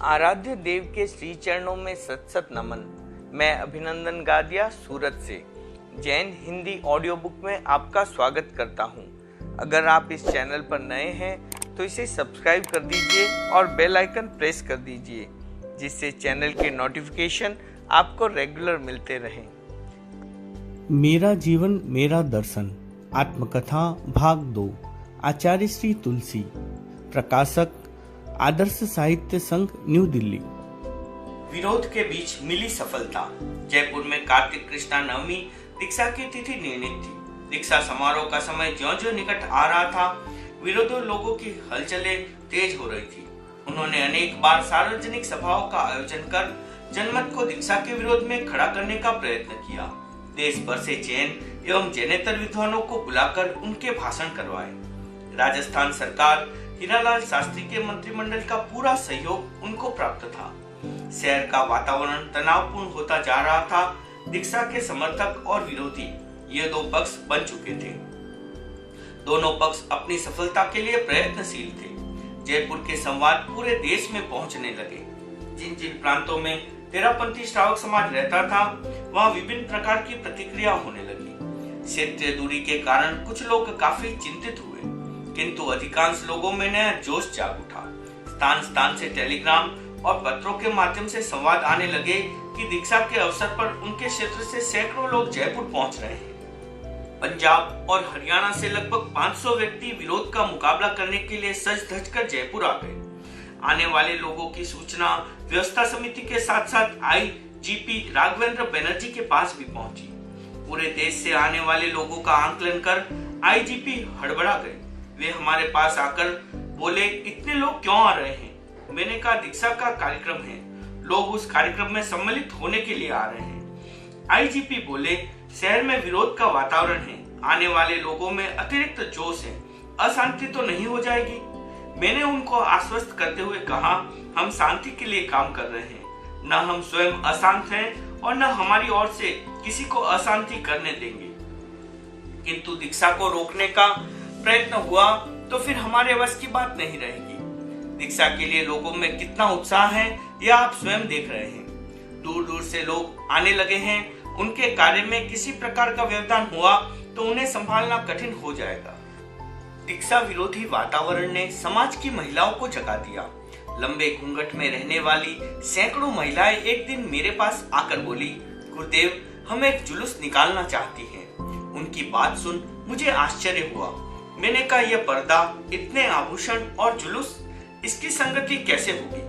आराध्य देव के श्री चरणों में सत सत नमन। मैं अभिनंदन गादिया सूरत से जैन हिंदी ऑडियो बुक में आपका स्वागत करता हूं। अगर आप इस चैनल पर नए हैं तो इसे सब्सक्राइब कर दीजिए और बेल आइकन प्रेस कर दीजिए, जिससे चैनल के नोटिफिकेशन आपको रेगुलर मिलते रहें। मेरा जीवन मेरा दर्शन आत्मकथा भाग 2, आचार्य श्री तुलसी, प्रकाशक आदर्श साहित्य संघ, न्यू दिल्ली। विरोध के बीच मिली सफलता। जयपुर में कार्तिक कृष्णा नवमी दीक्षा की तिथि निर्णित थी। दीक्षा समारोह का समय ज्यों-ज्यों निकट आ रहा था, विरोधी लोगों की हलचलें तेज हो रही थी। उन्होंने अनेक बार सार्वजनिक सभाओं का आयोजन कर जनमत को दीक्षा के विरोध में खड़ा करने का प्रयत्न किया। देश भर से जैन एवं जैनेतर विद्वानों को बुलाकर उनके भाषण करवाए। राजस्थान सरकार हीरालाल शास्त्री के मंत्रिमंडल का पूरा सहयोग उनको प्राप्त था। शहर का वातावरण तनावपूर्ण होता जा रहा था। दीक्षा के समर्थक और विरोधी ये दो पक्ष बन चुके थे। दोनों पक्ष अपनी सफलता के लिए प्रयत्नशील थे। जयपुर के संवाद पूरे देश में पहुंचने लगे। जिन जिन प्रांतों में तेरापंथी श्रावक समाज रहता था, वहां विभिन्न प्रकार की प्रतिक्रिया होने लगी। क्षेत्रीय दूरी के कारण कुछ लोग काफी चिंतित हुए, किंतु अधिकांश लोगों में नया जोश जाग उठा। स्थान स्थान से टेलीग्राम और पत्रों के माध्यम से संवाद आने लगे कि दीक्षा के अवसर पर उनके क्षेत्र से सैकड़ों लोग जयपुर पहुंच रहे हैं। पंजाब और हरियाणा से लगभग 500 व्यक्ति विरोध का मुकाबला करने के लिए सज धज कर जयपुर आ गए। आने वाले लोगों की सूचना व्यवस्था समिति के साथ साथ आईजीपी राघवेंद्र बनर्जी के पास भी पहुंची। पूरे देश से आने वाले लोगों का आंकलन कर आईजीपी हड़बड़ा गए। वे हमारे पास आकर बोले, इतने लोग क्यों आ रहे हैं? मैंने कहा, दीक्षा का कार्यक्रम है, लोग उस कार्यक्रम में सम्मिलित होने के लिए आ रहे हैं। आईजीपी बोले, शहर में विरोध का वातावरण है, आने वाले लोगों में अतिरिक्त जोश है, अशांति तो नहीं हो जाएगी? मैंने उनको आश्वस्त करते हुए कहा, हम शांति के लिए काम कर रहे हैं, न हम स्वयं अशांत हैं और न हमारी ओर से किसी को अशांति करने देंगे। किंतु दीक्षा को रोकने का प्रयत्न हुआ तो फिर हमारे वश की बात नहीं रहेगी। दीक्षा के लिए लोगों में कितना उत्साह है यह आप स्वयं देख रहे हैं। दूर दूर से लोग आने लगे हैं। उनके कार्य में किसी प्रकार का व्यवधान हुआ तो उन्हें संभालना कठिन हो जाएगा। दीक्षा विरोधी वातावरण ने समाज की महिलाओं को जगा दिया। लंबे घूंघट में रहने वाली सैकड़ों महिलाएं एक दिन मेरे पास आकर बोली, गुरुदेव, हम एक जुलूस निकालना चाहती हैं। उनकी बात सुन मुझे आश्चर्य हुआ। मैंने कहा, यह पर्दा, इतने आभूषण और जुलूस, इसकी संगति कैसे होगी?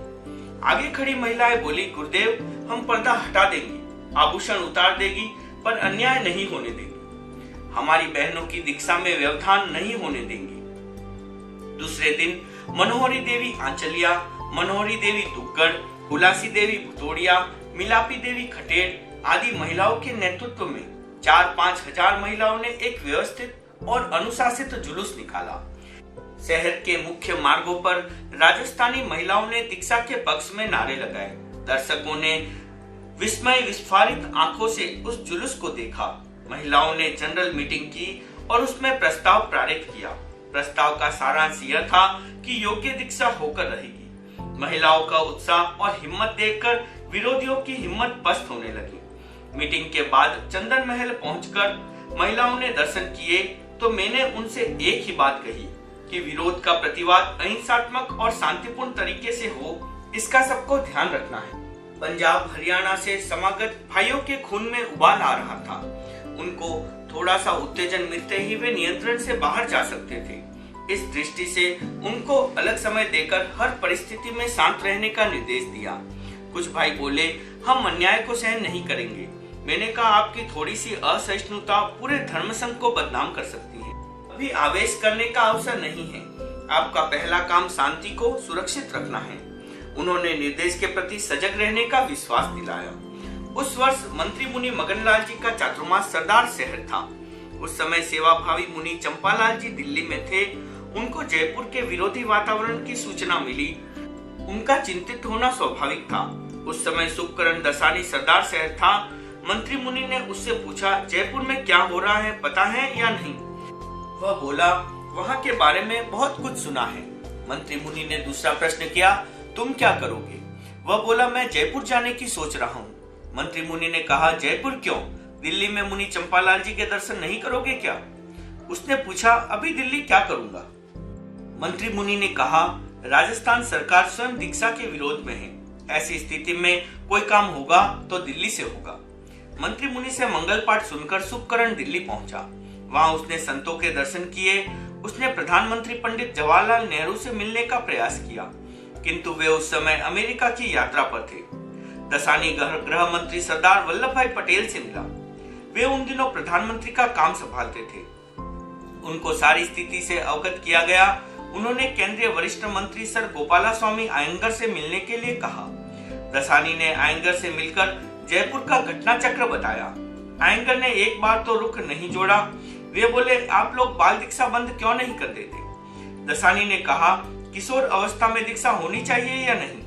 आगे खड़ी महिलाएं बोली, गुरुदेव, हम पर्दा हटा देंगी, आभूषण उतार देगी, पर अन्याय नहीं होने देंगी। हमारी बहनों की दीक्षा में व्यवधान नहीं होने देंगी। दूसरे दिन मनोहरी देवी आंचलिया, मनोहरी देवी दुग्गड़, हुलासी देवी भुतोड़िया, मिलापी देवी खटेर आदि महिलाओं के नेतृत्व में 4-5 हजार महिलाओं ने एक व्यवस्थित और अनुशासित जुलूस निकाला। शहर के मुख्य मार्गों पर राजस्थानी महिलाओं ने दीक्षा के पक्ष में नारे लगाए। दर्शकों ने विस्मय विस्फारित आंखों से उस जुलूस को देखा। महिलाओं ने जनरल मीटिंग की और उसमें प्रस्ताव पारित किया। प्रस्ताव का सारांश यह था कि योग्य दीक्षा होकर रहेगी। महिलाओं का उत्साह और हिम्मत देखकर विरोधियों की हिम्मत पस्त होने लगी। मीटिंग के बाद चंदन महल पहुंचकर महिलाओं ने दर्शन किए तो मैंने उनसे एक ही बात कही कि विरोध का प्रतिवाद अहिंसात्मक और शांतिपूर्ण तरीके से हो, इसका सबको ध्यान रखना है। पंजाब हरियाणा से समागत भाइयों के खून में उबाल आ रहा था। उनको थोड़ा सा उत्तेजन मिलते ही वे नियंत्रण से बाहर जा सकते थे। इस दृष्टि से उनको अलग समय देकर हर परिस्थिति में शांत रहने का निर्देश दिया। कुछ भाई बोले, हम अन्याय को सहन नहीं करेंगे। मैंने कहा, आपकी थोड़ी सी असहिष्णुता पूरे धर्म संघ को बदनाम कर सकती है। अभी आवेश करने का अवसर नहीं है। आपका पहला काम शांति को सुरक्षित रखना है। उन्होंने निर्देश के प्रति सजग रहने का विश्वास दिलाया। उस वर्ष मंत्री मुनि मगनलाल जी का चातुर्मास सरदार शहर था। उस समय सेवाभावी मुनि चंपालाल जी दिल्ली में थे। उनको जयपुर के विरोधी वातावरण की सूचना मिली। उनका चिंतित होना स्वाभाविक था। उस समय सुखकरण दसानी सरदार शहर था। मंत्री मुनि ने उससे पूछा, जयपुर में क्या हो रहा है, पता है या नहीं? वह बोला, वहां के बारे में बहुत कुछ सुना है। मंत्री मुनि ने दूसरा प्रश्न किया, तुम क्या करोगे? वह बोला, मैं जयपुर जाने की सोच रहा हूँ। मंत्री मुनि ने कहा, जयपुर क्यों? दिल्ली में मुनि चंपालाल जी के दर्शन नहीं करोगे क्या? उसने पूछा, अभी दिल्ली क्या करूंगा? मंत्री मुनि ने कहा, राजस्थान सरकार स्वयं दीक्षा के विरोध में है। ऐसी स्थिति में कोई काम होगा तो दिल्ली से होगा। मंत्री मुनि से मंगल पाठ सुनकर शुभकरण दिल्ली पहुंचा। वहां उसने संतों के दर्शन किए। उसने प्रधानमंत्री पंडित जवाहरलाल नेहरू से मिलने का प्रयास किया, किंतु वे उस समय अमेरिका की यात्रा पर थे। दसानी गृह मंत्री सरदार वल्लभ भाई पटेल से मिला। वे उन दिनों प्रधानमंत्री का काम संभालते थे। उनको सारी स्थिति से अवगत किया गया। उन्होंने केंद्रीय वरिष्ठ मंत्री सर गोपालास्वामी अयंगर से मिलने के लिए कहा। दसानी ने अयंगर से मिलकर जयपुर का घटना चक्र बताया। अयंगर ने एक बार तो रुख नहीं जोड़ा। वे बोले, आप लोग बाल दीक्षा बंद क्यों नहीं कर देते? दसानी ने कहा, किशोर अवस्था में दीक्षा होनी चाहिए या नहीं,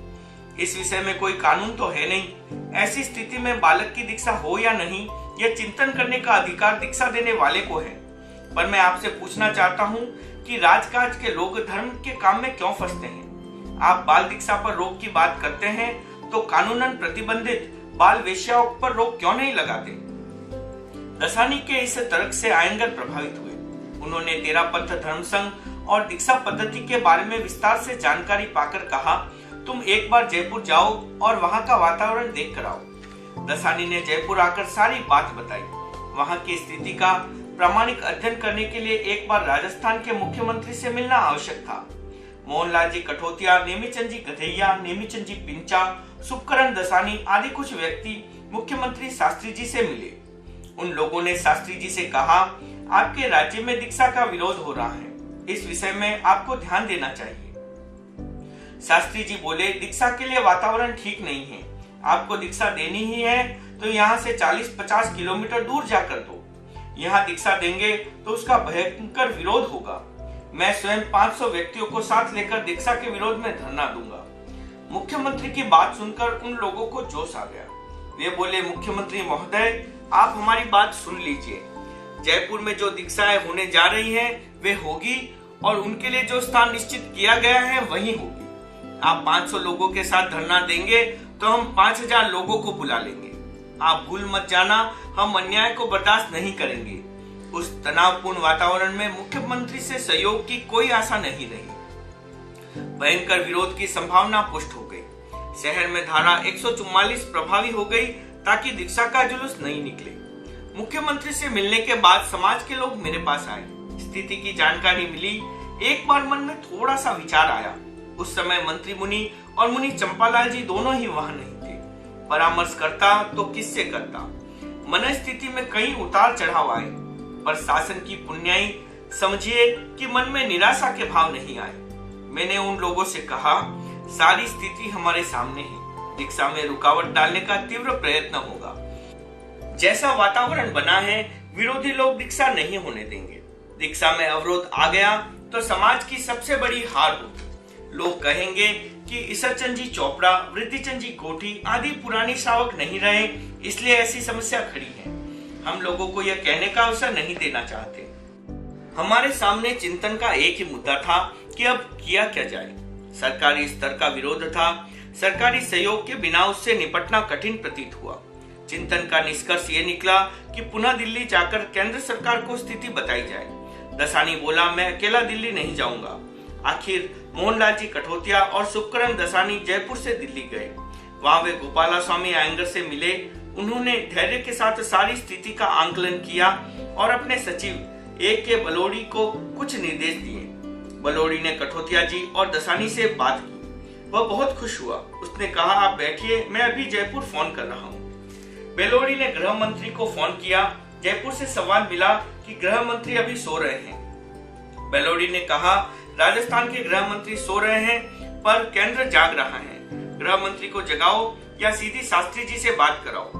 इस विषय में कोई कानून तो है नहीं। ऐसी स्थिति में बालक की दीक्षा हो या नहीं, यह चिंतन करने का अधिकार दीक्षा देने वाले को है। पर मैं आपसे पूछना चाहता हूँ कि राजकाज के लोग धर्म के काम में क्यों फंसते हैं? आप बाल दीक्षा पर रोक की बात करते हैं तो कानूनन प्रतिबंधित बाल वेश्याओं पर रोक क्यों नहीं लगाते? दसानी के इस तर्क से अयंगर प्रभावित हुए। उन्होंने तेरापंथ धर्म संघ और दीक्षा पद्धति के बारे में विस्तार से जानकारी पाकर कहा, तुम एक बार जयपुर जाओ और वहां का वातावरण देख कर आओ। दसानी ने जयपुर आकर सारी बात बताई। वहां की स्थिति का प्रामाणिक अध्ययन करने के लिए एक बार राजस्थान के मुख्यमंत्री से मिलना आवश्यक था। मोहनलाल जी कठोतिया, नेमीचंद जी गधैया, नेमीचंद जी पिंचा, शुभकरण दसानी आदि कुछ व्यक्ति मुख्यमंत्री शास्त्री जी से मिले। उन लोगों ने शास्त्री जी से कहा, आपके राज्य में दीक्षा का विरोध हो रहा है, इस विषय में आपको ध्यान देना चाहिए। शास्त्री जी बोले, दीक्षा के लिए वातावरण ठीक नहीं है। आपको दीक्षा देनी ही है तो यहाँ से 40-50 किलोमीटर दूर जाकर दो। यहाँ दीक्षा देंगे तो उसका भयंकर विरोध होगा। मैं स्वयं 500 व्यक्तियों को साथ लेकर दीक्षा के विरोध में धरना दूंगा। मुख्यमंत्री की बात सुनकर उन लोगों को जोश आ गया। वे बोले, मुख्यमंत्री महोदय, आप हमारी बात सुन लीजिए। जयपुर में जो दीक्षाएं होने जा रही हैं, वे होगी और उनके लिए जो स्थान निश्चित किया गया है वही होगी। आप 500 लोगों के साथ धरना देंगे तो हम 5000 लोगों को बुला लेंगे। आप भूल मत जाना, हम अन्याय को बर्दाश्त नहीं करेंगे। उस तनावपूर्ण वातावरण में मुख्यमंत्री से सहयोग की कोई आशा नहीं रही। भयंकर विरोध की संभावना पुष्ट हो गई। शहर में धारा 144 प्रभावी हो गई ताकि दीक्षा का जुलूस नहीं निकले। मुख्यमंत्री से मिलने के बाद समाज के लोग मेरे पास आए। स्थिति की जानकारी मिली। एक बार मन में थोड़ा सा विचार आया। उस समय मंत्री मुनि और मुनि चंपालाल जी दोनों ही वहां नहीं थे। परामर्श करता तो किससे करता। मन स्थिति में कई उतार चढ़ाव आए, पर शासन की पुण्याई समझिए कि मन में निराशा के भाव नहीं आए। मैंने उन लोगों से कहा, सारी स्थिति हमारे सामने है, दीक्षा में रुकावट डालने का तीव्र प्रयत्न होगा। जैसा वातावरण बना है, विरोधी लोग दीक्षा नहीं होने देंगे। दीक्षा में अवरोध आ गया तो समाज की सबसे बड़ी हार होगी। लोग कहेंगे कि ईसरचंद जी चोपड़ा, वृद्धिचंद जी कोठी आदि पुरानी श्रावक नहीं रहे, इसलिए ऐसी समस्या खड़ी है। हम लोगों को यह कहने का अवसर नहीं देना चाहते। हमारे सामने चिंतन का एक ही मुद्दा था कि अब किया क्या जाए। सरकारी स्तर का विरोध था। सरकारी सहयोग के बिना उससे निपटना कठिन प्रतीत हुआ। चिंतन का निष्कर्ष ये निकला कि पुनः दिल्ली जाकर केंद्र सरकार को स्थिति बताई जाए। दसानी बोला, मैं अकेला दिल्ली नहीं जाऊंगा। आखिर मोहनलाल जी कठोतिया और शुभकरण दसानी जयपुर से दिल्ली गए। वहां वे गोपालास्वामी अयंगर से मिले। उन्होंने धैर्य के साथ सारी स्थिति का आंकलन किया और अपने सचिव A.K. बलोड़ी को कुछ निर्देश दिए। बलोड़ी ने कठोतिया जी और दसानी से बात की। वह बहुत खुश हुआ। उसने कहा, आप बैठिए, मैं अभी जयपुर फोन कर रहा हूँ। बेलोड़ी ने गृह मंत्री को फोन किया। जयपुर से सवाल मिला कि गृह मंत्री अभी सो रहे हैं। बेलोड़ी ने कहा, राजस्थान के गृह मंत्री सो रहे हैं, पर केंद्र जाग रहा है। गृह मंत्री को जगाओ या सीधी शास्त्री जी से बात कराओ।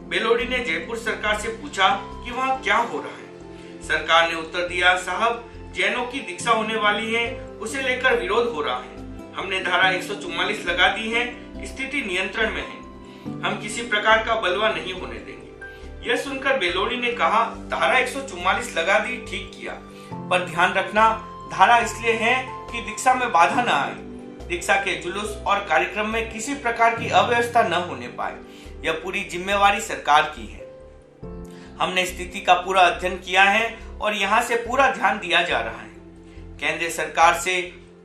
बेलोड़ी ने जयपुर सरकार से पूछा कि वहाँ क्या हो रहा है। सरकार ने उत्तर दिया, साहब, जैनों की दीक्षा होने वाली है, उसे लेकर विरोध हो रहा है। हमने धारा 144 लगा दी है, स्थिति नियंत्रण में है। हम किसी प्रकार का बलवा नहीं होने देंगे। यह सुनकर बेलोड़ी ने कहा, धारा 144 लगा दी, ठीक किया, पर ध्यान रखना, धारा इसलिए है कि दीक्षा में बाधा न आए। दीक्षा के जुलूस और कार्यक्रम में किसी प्रकार की अव्यवस्था न होने पाए, यह पूरी जिम्मेवारी सरकार की है। हमने स्थिति का पूरा अध्ययन किया है और यहाँ से पूरा ध्यान दिया जा रहा है। केंद्र सरकार से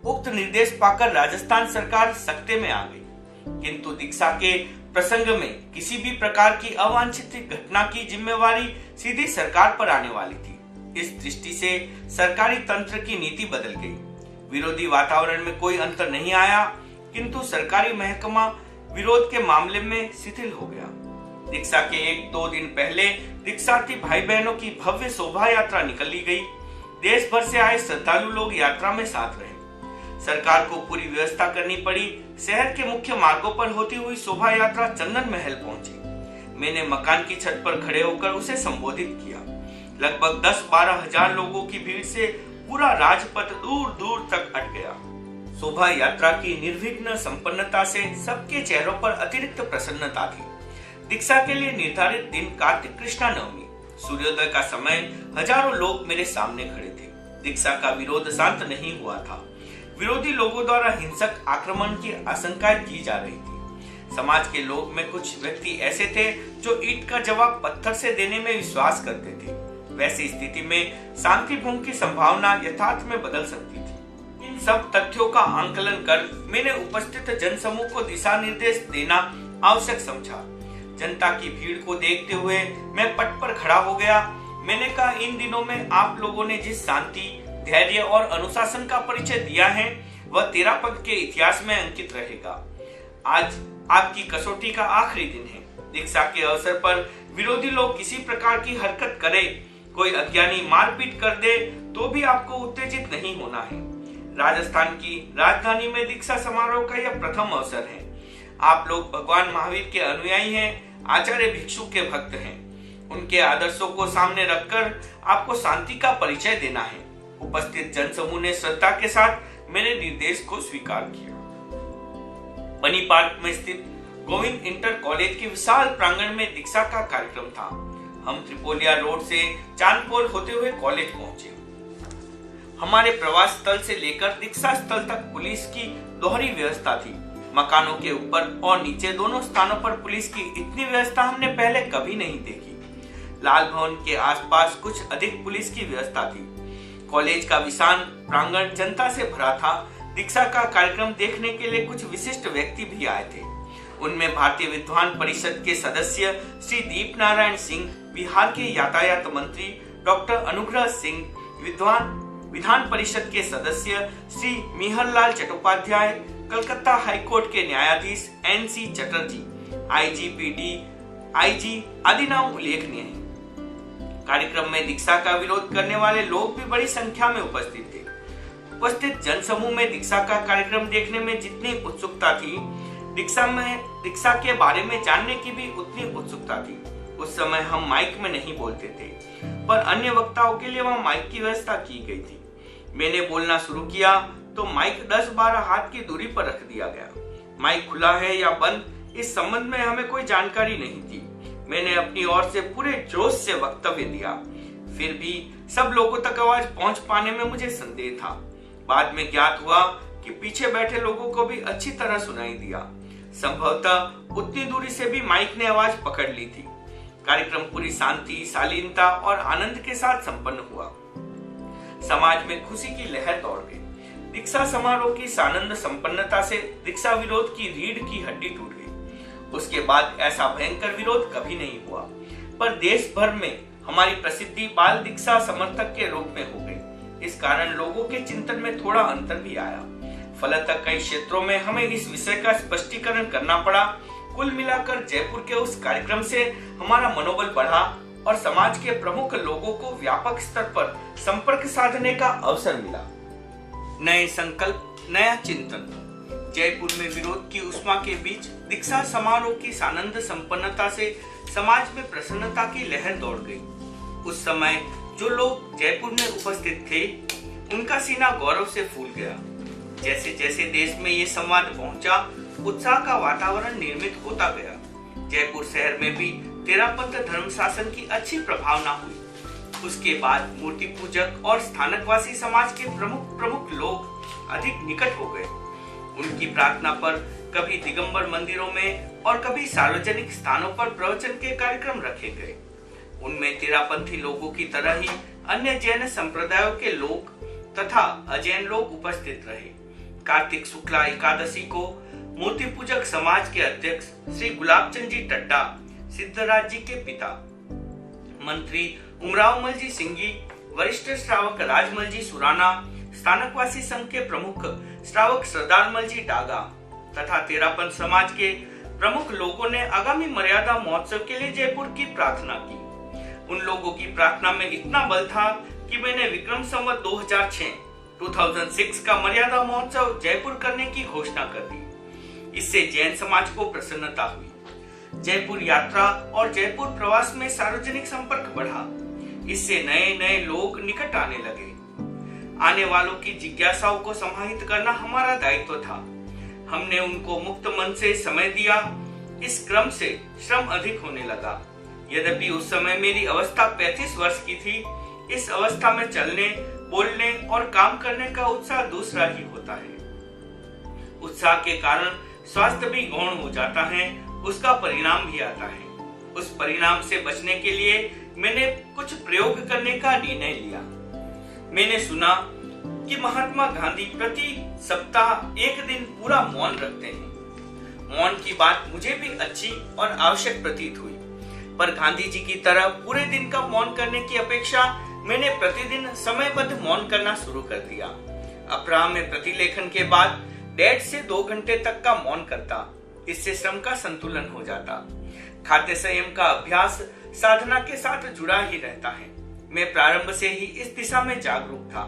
उक्त निर्देश पाकर राजस्थान सरकार सकते में आ गई, किंतु दीक्षा के प्रसंग में किसी भी प्रकार की अवांछित घटना की जिम्मेवारी सीधी सरकार पर आने वाली थी। इस दृष्टि से सरकारी तंत्र की नीति बदल गई। विरोधी वातावरण में कोई अंतर नहीं आया, किंतु सरकारी महकमा विरोध के मामले में शिथिल हो गया। दीक्षा के 1-2 दिन पहले दीक्षार्थी भाई बहनों की भव्य शोभा यात्रा निकाली गई। देश भर से आए श्रद्धालु लोग यात्रा में साथ रहे। सरकार को पूरी व्यवस्था करनी पड़ी। शहर के मुख्य मार्गों पर होती हुई शोभा यात्रा चंदन महल पहुंची। मैंने मकान की छत पर खड़े होकर उसे संबोधित किया। लगभग 10-12 हजार लोगों की भीड़ से पूरा राजपथ दूर दूर तक अट गया। शोभा यात्रा की निर्विघ्न संपन्नता से सबके चेहरों पर अतिरिक्त प्रसन्नता थी। दीक्षा के लिए निर्धारित दिन कार्तिक कृष्णा नवमी, सूर्योदय का समय हजारों लोग मेरे सामने खड़े थे। दीक्षा का विरोध शांत नहीं हुआ था। विरोधी लोगों द्वारा हिंसक आक्रमण की आशंकाएं की जा रही थी। समाज के लोग में कुछ व्यक्ति ऐसे थे जो ईंट का जवाब पत्थर से देने में विश्वास करते थे। वैसी स्थिति में शांति भंग की संभावना यथार्थ में बदल सकती थी। इन सब तथ्यों का आंकलन कर मैंने उपस्थित जनसमूह को दिशा निर्देश देना आवश्यक समझा। जनता की भीड़ को देखते हुए मैं पट पर खड़ा हो गया। मैंने कहा, इन दिनों में आप लोगों ने जिस शांति, धैर्य और अनुशासन का परिचय दिया है वह 13 पद के इतिहास में अंकित रहेगा। आज आपकी कसौटी का आखिरी दिन है। दीक्षा के अवसर पर विरोधी लोग किसी प्रकार की हरकत करे, कोई अज्ञानी मारपीट कर दे तो भी आपको उत्तेजित नहीं होना है। राजस्थान की राजधानी में दीक्षा समारोह का यह प्रथम अवसर है। आप लोग भगवान महावीर के अनुयायी हैं, आचार्य भिक्षु के भक्त हैं। उनके आदर्शों को सामने रखकर आपको शांति का परिचय देना है। उपस्थित जनसमूह ने श्रद्धा के साथ मेरे निर्देश को स्वीकार किया। बनी पार्क में स्थित गोविंद इंटर कॉलेज के विशाल प्रांगण में दीक्षा का कार्यक्रम था। हम त्रिपोलिया रोड से चांदपोल होते हुए कॉलेज पहुंचे। हमारे प्रवास स्थल से लेकर दीक्षा स्थल तक पुलिस की दोहरी व्यवस्था थी। मकानों के ऊपर और नीचे दोनों स्थानों पर पुलिस की इतनी व्यवस्था हमने पहले कभी नहीं देखी। लाल भवन के आसपास कुछ अधिक पुलिस की व्यवस्था थी। कॉलेज का विशाल प्रांगण जनता से भरा था। दीक्षा का कार्यक्रम देखने के लिए कुछ विशिष्ट व्यक्ति भी आए थे। उनमें भारतीय विद्वान परिषद के सदस्य श्री दीप नारायण सिंह, बिहार के यातायात मंत्री डॉक्टर अनुग्रह सिंह, विधान परिषद के सदस्य श्री मिहरलाल चट्टोपाध्याय, कलकत्ता हाईकोर्ट के न्यायाधीश NC चटर्जी, IGPD, IG आदि नाम उल्लेखनीय हैं। कार्यक्रम में दीक्षा का विरोध करने वाले लोग भी बड़ी संख्या में उपस्थित थे। उपस्थित जनसमूह में दीक्षा का कार्यक्रम देखने में जितनी उत्सुकता थी, दीक्षा के बारे में जानने की भी उतनी उत्सुकता थी। उस समय हम माइक में नहीं बोलते थे, पर अन्य वक्ताओं के लिए वहां माइक की व्यवस्था की गई थी। मैंने बोलना शुरू किया तो माइक 10-12 हाथ की दूरी पर रख दिया गया। माइक खुला है या बंद, इस संबंध में हमें कोई जानकारी नहीं थी। मैंने अपनी ओर से पूरे जोश से वक्तव्य दिया। फिर भी सब लोगों तक आवाज पहुंच पाने में मुझे संदेह था। बाद में ज्ञात हुआ कि पीछे बैठे लोगों को भी अच्छी तरह सुनाई दिया। संभवतः उतनी दूरी से भी माइक ने आवाज पकड़ ली थी। कार्यक्रम पूरी शांति, शालीनता और आनंद के साथ संपन्न हुआ। समाज में खुशी की लहर दौड़ गई। दीक्षा समारोह की सानंद संपन्नता से दीक्षा विरोध की रीढ़ की हड्डी टूट गई। उसके बाद ऐसा भयंकर विरोध कभी नहीं हुआ, पर देश भर में हमारी प्रसिद्धि बाल दीक्षा समर्थक के रूप में हो गई। इस कारण लोगों के चिंतन में थोड़ा अंतर भी आया। फलतः कई क्षेत्रों में हमें इस विषय का स्पष्टीकरण करना पड़ा। कुल मिलाकर जयपुर के उस कार्यक्रम से हमारा मनोबल बढ़ा और समाज के प्रमुख लोगों को व्यापक स्तर पर संपर्क साधने का अवसर मिला। नए संकल्प, नया चिंतन। जयपुर में विरोध की उष्मा के बीच दीक्षा समारोह की सानंद संपन्नता से समाज में प्रसन्नता की लहर दौड़ गई। उस समय जो लोग जयपुर में उपस्थित थे, उनका सीना गौरव से फूल गया। जैसे जैसे देश में ये संवाद पहुंचा, उत्साह का वातावरण निर्मित होता गया। जयपुर शहर में भी तेरापंथ धर्म शासन की अच्छी प्रभावना हुई। उसके बाद मूर्ति पूजक और स्थानकवासी समाज के प्रमुख लोग अधिक निकट हो गए। उनकी प्रार्थना पर कभी दिगंबर मंदिरों में और कभी सार्वजनिक स्थानों पर प्रवचन के कार्यक्रम रखे गए। उनमें तेरापंथी लोगों की तरह ही अन्य जैन संप्रदायों के लोग तथा अजैन लोग उपस्थित रहे। कार्तिक शुक्ला एकादशी को मूर्ति पूजक समाज के अध्यक्ष श्री गुलाबचंद जी टड्डा, सिद्धराज जी के पिता मंत्री उमरावमल जी सिंघी, वरिष्ठ श्रावक राजमल जी सुराना, स्थानकवासी संघ के प्रमुख श्रावक सरदारमल जी डागा तथा तेरापंथ समाज के प्रमुख लोगों ने आगामी मर्यादा महोत्सव के लिए जयपुर की प्रार्थना की। उन लोगों की प्रार्थना में इतना बल था कि मैंने विक्रम संवत 2006 का मर्यादा महोत्सव जयपुर करने की घोषणा कर दी। इससे जैन समाज को प्रसन्नता हुई। जयपुर यात्रा और जयपुर प्रवास में सार्वजनिक संपर्क बढ़ा। इससे नए नए लोग निकट आने लगे। आने वालों की जिज्ञासाओं को समाहित करना हमारा दायित्व था। हमने उनको मुक्त मन से समय दिया। इस क्रम से श्रम अधिक होने लगा। यद्यपि उस समय मेरी अवस्था 35 वर्ष की थी, इस अवस्था में चलने, बोलने और काम करने का उत्साह दूसरा ही होता है। उत्साह के कारण स्वास्थ्य भी गौण हो जाता है, उसका परिणाम भी आता है। उस परिणाम से बचने के लिए मैंने कुछ प्रयोग करने का निर्णय लिया। मैंने सुना कि महात्मा गांधी प्रति सप्ताह एक दिन पूरा मौन रखते हैं। मौन की बात मुझे भी अच्छी और आवश्यक प्रतीत हुई, पर गांधी जी की तरह पूरे दिन का मौन करने की अपेक्षा मैंने प्रतिदिन समयबद्ध मौन करना शुरू कर दिया। अपराह में प्रतिलेखन के बाद 1.5 से 2 घंटे तक का मौन करता। इससे श्रम का संतुलन हो जाता। खाद्य संयम का अभ्यास साधना के साथ जुड़ा ही रहता है। मैं प्रारंभ से ही इस दिशा में जागरूक था,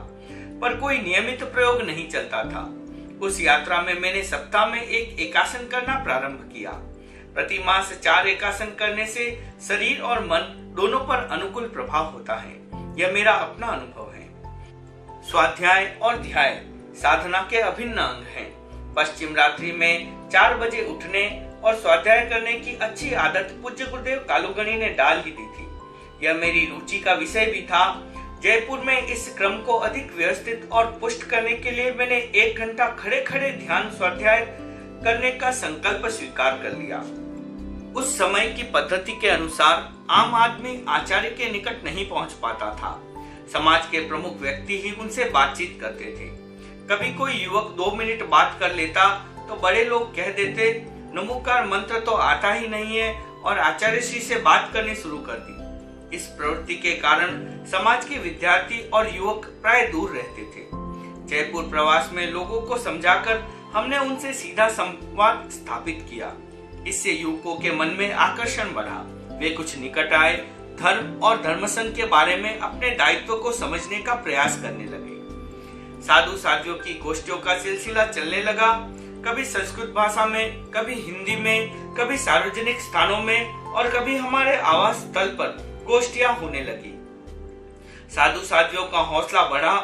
पर कोई नियमित प्रयोग नहीं चलता था। उस यात्रा में मैंने सप्ताह में एक एकासन करना प्रारंभ किया। प्रति मास 4 एकासन करने से शरीर और मन दोनों पर अनुकूल प्रभाव होता है। यह मेरा अपना अनुभव है। स्वाध्याय और ध्याय साधना के अभिन्न अंग हैं। पश्चिम रात्रि में 4 बजे उठने और स्वाध्याय करने की अच्छी आदत पूज्य गुरुदेव कालूगणी ने डाल ही दी थी। यह मेरी रुचि का विषय भी था। जयपुर में इस क्रम को अधिक व्यवस्थित और पुष्ट करने के लिए मैंने 1 घंटा खड़े खड़े ध्यान स्वाध्याय करने का संकल्प स्वीकार कर लिया। उस समय की पद्धति के अनुसार आम आदमी आचार्य के निकट नहीं पहुंच पाता था। समाज के प्रमुख व्यक्ति ही उनसे बातचीत करते थे। कभी कोई युवक 2 मिनट बात कर लेता तो बड़े लोग कह देते, नमोकार मंत्र तो आता ही नहीं है, और आचार्य श्री से बात करनी शुरू कर दी। इस प्रवृत्ति के कारण समाज के विद्यार्थी और युवक प्राय दूर रहते थे। जयपुर प्रवास में लोगों को समझाकर हमने उनसे सीधा संवाद स्थापित किया। इससे युवकों के मन में आकर्षण बढ़ा। वे कुछ निकट आए, धर्म और धर्मसंघ के बारे में अपने दायित्व को समझने का प्रयास करने लगे। साधु साधियों की गोष्ठियों का सिलसिला चलने लगा। कभी संस्कृत भाषा में, कभी हिंदी में, कभी सार्वजनिक स्थानों में और कभी हमारे आवास स्थल पर गोष्ठियां होने लगी। साधु साधियों का हौसला बढ़ा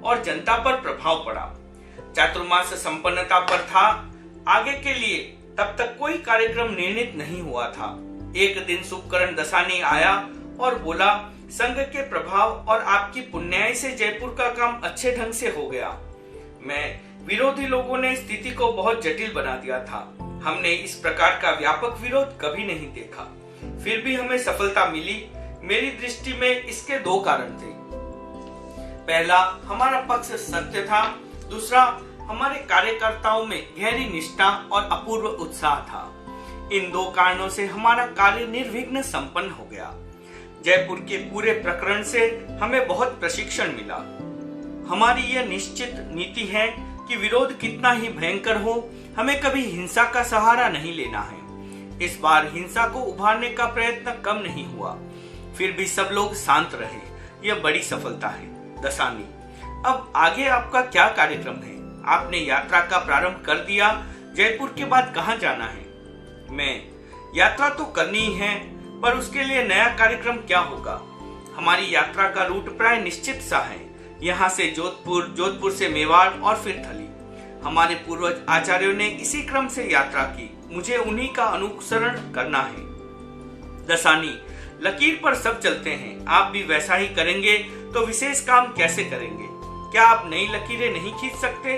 और जनता पर प्रभाव पड़ा। चातुर्मास संपन्नता पर था। आगे के लिए तब तक कोई कार्यक्रम निर्णित नहीं हुआ था। एक दिन शुभकरण दसानी आया और बोला, संघ के प्रभाव और आपकी पुण्याई से जयपुर का काम अच्छे ढंग से हो गया। विरोधी लोगों ने स्थिति को बहुत जटिल बना दिया था। हमने इस प्रकार का व्यापक विरोध कभी नहीं देखा। फिर भी हमें सफलता मिली। मेरी दृष्टि में इसके 2 कारण थे। पहला, हमारा पक्ष सत्य था। दूसरा, हमारे कार्यकर्ताओं में गहरी निष्ठा और अपूर्व उत्साह था। इन 2 कारणों से हमारा कार्य निर्विघ्न संपन्न हो गया। जयपुर के पूरे प्रकरण से हमें बहुत प्रशिक्षण मिला। हमारी यह निश्चित नीति है कि विरोध कितना ही भयंकर हो, हमें कभी हिंसा का सहारा नहीं लेना है। इस बार हिंसा को उभारने का प्रयत्न कम नहीं हुआ। फिर भी सब लोग शांत रहे। यह बड़ी सफलता है। दसानी, अब आगे आपका क्या कार्यक्रम है? आपने यात्रा का प्रारंभ कर दिया। जयपुर के बाद कहाँ जाना है? यात्रा तो करनी ही है, पर उसके लिए नया कार्यक्रम क्या होगा? हमारी यात्रा का रूट प्राय निश्चित सा है। यहाँ से जोधपुर, जोधपुर से मेवाड़ और फिर थली। हमारे पूर्वज आचार्यों ने इसी क्रम से यात्रा की। मुझे उन्हीं का अनुसरण करना है। दसानी, लकीर पर सब चलते हैं। आप भी वैसा ही करेंगे तो विशेष काम कैसे करेंगे? क्या आप नई लकीरें नहीं खींच सकते?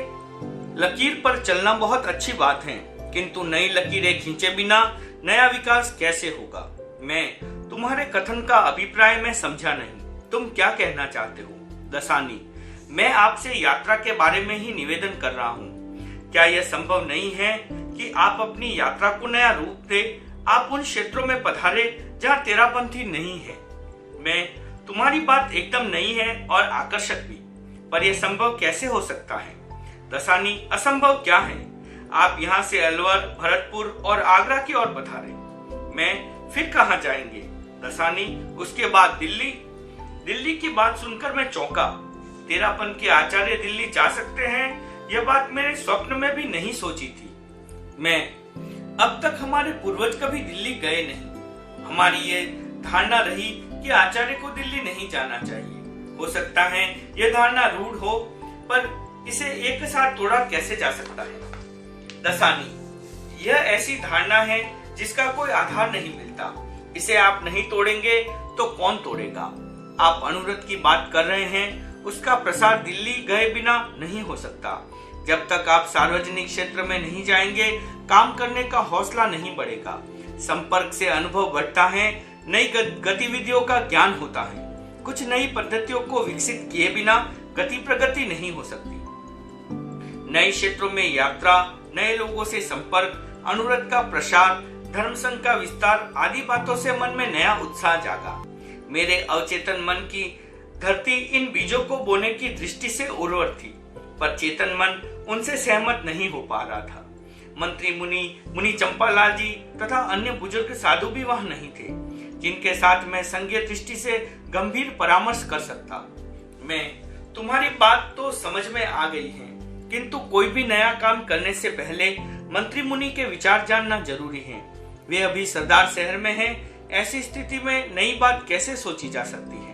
लकीर पर चलना बहुत अच्छी बात है, किंतु नई लकीरें खींचे बिना नया विकास कैसे होगा? मैं तुम्हारे कथन का अभिप्राय में समझा नहीं। तुम क्या कहना चाहते हो? दसानी, मैं आपसे यात्रा के बारे में ही निवेदन कर रहा हूँ। क्या यह संभव नहीं है कि आप अपनी यात्रा को नया रूप दे? आप उन क्षेत्रों में पधारे जहाँ तेरापंथी नहीं है। मैं तुम्हारी बात एकदम नई है और आकर्षक भी, पर यह संभव कैसे हो सकता है? दसानी, असंभव क्या है? आप यहाँ से अलवर, भरतपुर और आगरा की ओर पधारे, मैं फिर कहाँ जाएंगे? दसानी, उसके बाद दिल्ली। दिल्ली की बात सुनकर मैं चौंका। तेरापन के आचार्य दिल्ली जा सकते हैं, यह बात मेरे स्वप्न में भी नहीं सोची थी। मैं अब तक हमारे पूर्वज कभी दिल्ली गए नहीं। हमारी ये धारणा रही कि आचार्य को दिल्ली नहीं जाना चाहिए। हो सकता है यह धारणा रूढ़ हो, पर इसे एक साथ तोड़ा कैसे जा सकता है? दसानी, यह ऐसी धारणा है जिसका कोई आधार नहीं मिलता। इसे आप नहीं तोड़ेंगे तो कौन तोड़ेगा? आप अनुव्रत की बात कर रहे हैं, उसका प्रसार दिल्ली गए बिना नहीं हो सकता। जब तक आप सार्वजनिक क्षेत्र में नहीं जाएंगे, काम करने का हौसला नहीं बढ़ेगा। संपर्क से अनुभव बढ़ता है, नई गतिविधियों का ज्ञान होता है। कुछ नई पद्धतियों को विकसित किए बिना गति प्रगति नहीं हो सकती। नए क्षेत्रों में यात्रा, नए लोगों से संपर्क, अनुव्रत का प्रसार, धर्म संघ का विस्तार आदि बातों से मन में नया उत्साह जागा। मेरे अवचेतन मन की धरती इन बीजों को बोने की दृष्टि से उर्वर थी, पर चेतन मन उनसे सहमत नहीं हो पा रहा था। मंत्री मुनि चंपालाल जी तथा अन्य बुजुर्ग साधु भी वहां नहीं थे, जिनके साथ मैं संघीय दृष्टि से गंभीर परामर्श कर सकता। मैं तुम्हारी बात तो समझ में आ गई है, किंतु कोई भी नया काम करने से पहले मंत्री मुनि के विचार जानना जरूरी है। वे अभी सरदार शहर में हैं, ऐसी स्थिति में नई बात कैसे सोची जा सकती है?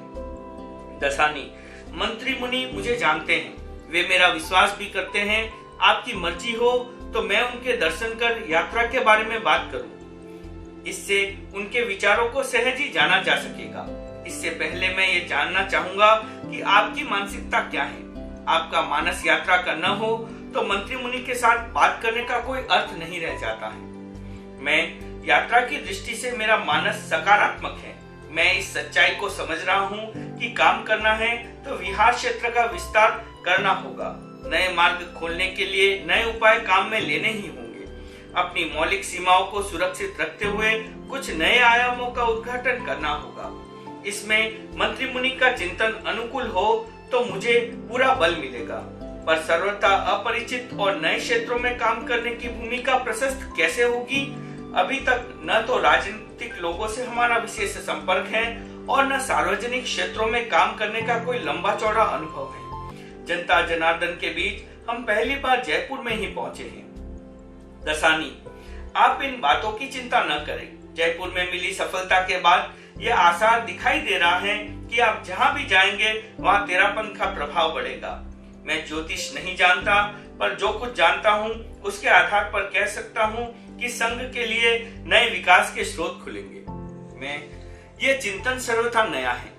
दसानी, मंत्री मुनि मुझे जानते हैं, वे मेरा विश्वास भी करते हैं। आपकी मर्जी हो तो मैं उनके दर्शन कर यात्रा के बारे में बात करूं। इससे उनके विचारों को सहज ही जाना जा सकेगा। इससे पहले मैं ये जानना चाहूंगा कि आपकी मानसिकता क्या है। आपका मानस यात्रा का न हो तो मंत्री मुनि के साथ बात करने का कोई अर्थ नहीं रह जाता है। मैं यात्रा की दृष्टि से मेरा मानस सकारात्मक है। मैं इस सच्चाई को समझ रहा हूँ कि काम करना है तो विहार क्षेत्र का विस्तार करना होगा। नए मार्ग खोलने के लिए नए उपाय काम में लेने ही होंगे। अपनी मौलिक सीमाओं को सुरक्षित रखते हुए कुछ नए आयामों का उद्घाटन करना होगा। इसमें मंत्री मुनि का चिंतन अनुकूल हो तो मुझे पूरा बल मिलेगा, पर सर्वथा अपरिचित और नए क्षेत्रों में काम करने की भूमिका प्रशस्त कैसे होगी? अभी तक न तो राजनीतिक लोगों से हमारा विशेष संपर्क है और न सार्वजनिक क्षेत्रों में काम करने का कोई लंबा चौड़ा अनुभव है। जनता जनार्दन के बीच हम पहली बार जयपुर में ही पहुंचे हैं। दसानी, आप इन बातों की चिंता न करें। जयपुर में मिली सफलता के बाद यह आसार दिखाई दे रहा है कि आप जहां भी जाएंगे वहां तेरापन का प्रभाव बढ़ेगा। मैं ज्योतिष नहीं जानता, पर जो कुछ जानता हूं उसके आधार पर कह सकता हूं कि संघ के लिए नए विकास के स्रोत खुलेंगे। ये चिंतन सर्वथा नया है।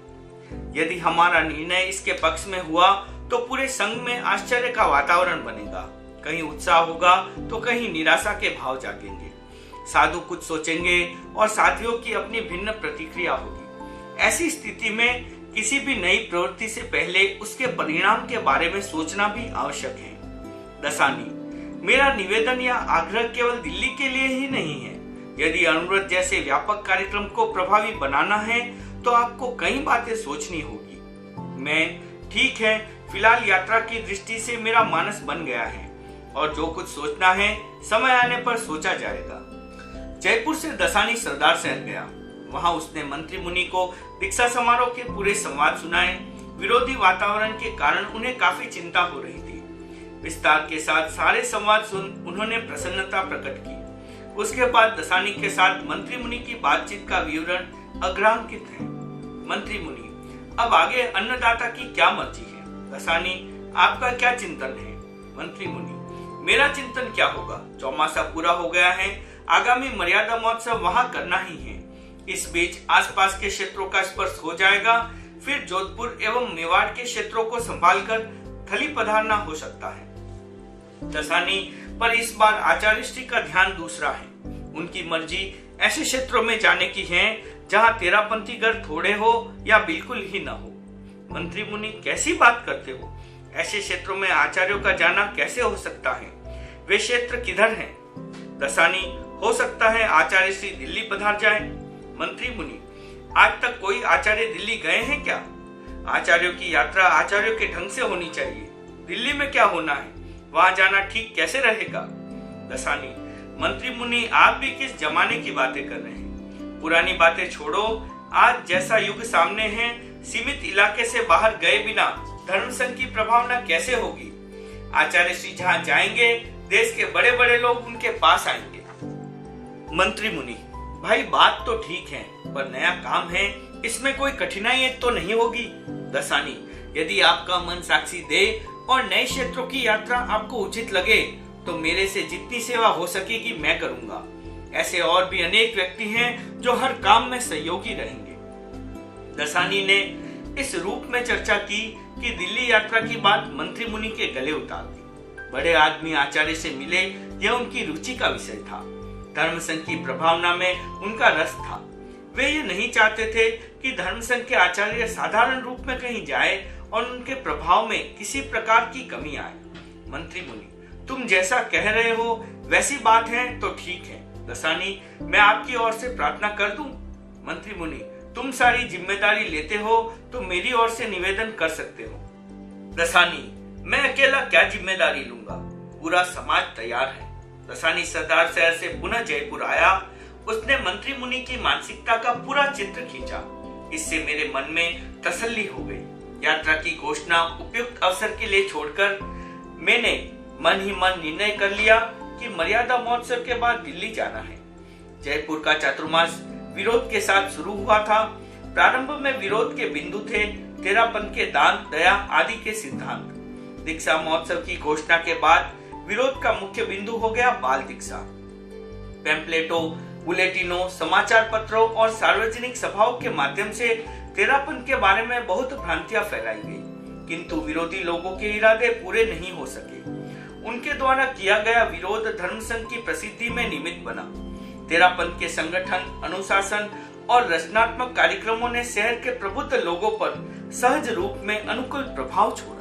यदि हमारा निर्णय इसके पक्ष में हुआ तो पूरे संघ में आश्चर्य का वातावरण बनेगा। कहीं उत्साह होगा तो कहीं निराशा के भाव जागेंगे। साधु कुछ सोचेंगे और साथियों की अपनी भिन्न प्रतिक्रिया होगी। ऐसी स्थिति में किसी भी नई प्रवृत्ति से पहले उसके परिणाम के बारे में सोचना भी आवश्यक है। दसानी, मेरा निवेदन या आग्रह केवल दिल्ली के लिए ही नहीं है। यदि अनुव्रत जैसे व्यापक कार्यक्रम को प्रभावी बनाना है तो आपको कई बातें सोचनी होगी। ठीक है, फिलहाल यात्रा की दृष्टि से मेरा मानस बन गया है और जो कुछ सोचना है समय आने पर सोचा जाएगा। जयपुर से दसानी सरदार शहर गया। वहां उसने मंत्री मुनि को दीक्षा समारोह के पूरे संवाद सुनाए। विरोधी वातावरण के कारण उन्हें काफी चिंता हो रही थी। विस्तार के साथ सारे संवाद सुन उन्होंने प्रसन्नता प्रकट की। उसके बाद दसानी के साथ मंत्री मुनि की बातचीत का विवरण अग्रांकित है। मंत्री मुनि, अब आगे अन्नदाता की क्या मर्जी है? दसानी, आपका क्या चिंतन है? मंत्री मुनि, मेरा चिंतन क्या होगा? चौमासा पूरा हो गया है, आगामी मर्यादा महोत्सव वहां करना ही है। इस बीच आसपास के क्षेत्रों का स्पर्श हो जाएगा, फिर जोधपुर एवं मेवाड़ के क्षेत्रों को संभालकर थली पधारना हो सकता है। दसानी पर इस बार आचार्य श्री का ध्यान दूसरा है। उनकी मर्जी ऐसे क्षेत्रों में जाने की है जहां तेरापंथी घर थोड़े हो या बिल्कुल ही न हो। मंत्री मुनि कैसी बात करते हो? ऐसे क्षेत्रों में आचार्यों का जाना कैसे हो सकता है? वे क्षेत्र किधर हैं? दसानी, हो सकता है आचार्य श्री दिल्ली पधार जाए। मंत्री मुनि, आज तक कोई आचार्य दिल्ली गए हैं क्या? आचार्यों की यात्रा आचार्यों के ढंग से होनी चाहिए। दिल्ली में क्या होना है? वहां जाना ठीक कैसे रहेगा? दसानी, मंत्री मुनि, आप भी किस जमाने की बातें कर रहे हैं? पुरानी बातें छोड़ो, आज जैसा युग सामने है, सीमित इलाके से बाहर गए बिना धर्म संघ की प्रभावना कैसे होगी? आचार्य श्री जहां जाएंगे, देश के बड़े बड़े लोग उनके पास आएंगे। मंत्री मुनि, भाई बात तो ठीक है, पर नया काम है, इसमें कोई कठिनाई तो नहीं होगी? दसानी, यदि आपका मन साक्षी दे और नए क्षेत्रों की यात्रा आपको उचित लगे तो मेरे से जितनी सेवा हो सकेगी मैं करूंगा। ऐसे और भी अनेक व्यक्ति हैं जो हर काम में सहयोगी रहेंगे। दसानी ने इस रूप में चर्चा की कि दिल्ली यात्रा की बात मंत्री मुनि के गले उतार दी। बड़े आदमी आचार्य से मिले, यह उनकी रुचि का विषय था। धर्म संघ की प्रभावना में उनका रस था। वे ये नहीं चाहते थे कि धर्म संघ के आचार्य साधारण रूप में कहीं जाए और उनके प्रभाव में किसी प्रकार की कमी आए। मंत्री मुनि, तुम जैसा कह रहे हो वैसी बात है तो ठीक है। दसानी, मैं आपकी ओर से प्रार्थना कर दूं? मंत्री मुनि, तुम सारी जिम्मेदारी लेते हो तो मेरी ओर से निवेदन कर सकते हो। दसानी, मैं अकेला क्या जिम्मेदारी लूंगा? पूरा समाज तैयार है। दसानी सरदार शहर से पुनः जयपुर आया। उसने मंत्री मुनि की मानसिकता का पूरा चित्र खींचा। इससे मेरे मन में तसल्ली हो गई। यात्रा की घोषणा उपयुक्त अवसर के लिए छोड़कर मैंने मन ही मन निर्णय कर लिया कि मर्यादा महोत्सव के बाद दिल्ली जाना है। जयपुर का चातुर्मास विरोध के साथ शुरू हुआ था। प्रारंभ में विरोध के बिंदु थे तेरापंथ के दान, दया आदि के सिद्धांत। दीक्षा महोत्सव की घोषणा के बाद विरोध का मुख्य बिंदु हो गया बाल दीक्षा। पैम्पलेटों, बुलेटिनों, समाचार पत्रों और सार्वजनिक सभाओं के माध्यम से तेरापंथ के बारे में बहुत भ्रांतियां फैलाई गई, किंतु विरोधी लोगों के इरादे पूरे नहीं हो सके। उनके द्वारा किया गया विरोध धर्म संघ की प्रसिद्धि में निमित्त बना। तेरापंथ के संगठन, अनुशासन और रचनात्मक कार्यक्रमों ने शहर के प्रबुद्ध लोगों पर सहज रूप में अनुकूल प्रभाव छोड़ा।